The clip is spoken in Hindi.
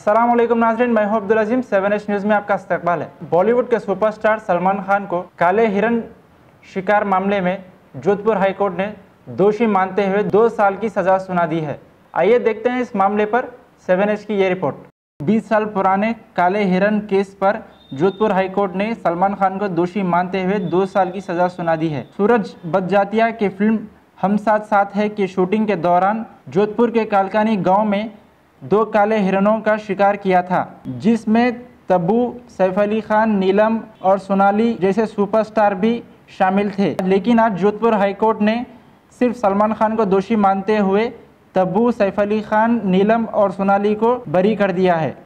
अस्सलाम वालेकुम नाज़रीन, मैं हूं अब्दुल अजीम। 7H न्यूज़ में आपका इस्तकबाल है। बॉलीवुड के सुपरस्टार सलमान खान को काले हिरन शिकार मामले में जोधपुर हाईकोर्ट ने दोषी मानते हुए 2 साल की सज़ा सुना दी है। आइए देखते हैं इस मामले पर 7H की ये रिपोर्ट। 20 साल पुराने काले हिरन केस पर जोधपुर हाईकोर्ट ने सलमान खान को दोषी मानते हुए 2 साल की सज़ा सुना दी है। सूरज बदजातिया की फिल्म हम साथ साथ है की शूटिंग के दौरान जोधपुर के कालकानी गांव में 2 काले हिरणों का शिकार किया था, जिसमें तब्बू, सैफ अली खान, नीलम और सोनाली जैसे सुपरस्टार भी शामिल थे। लेकिन आज जोधपुर हाईकोर्ट ने सिर्फ सलमान खान को दोषी मानते हुए तब्बू, सैफ अली खान, नीलम और सोनाली को बरी कर दिया है।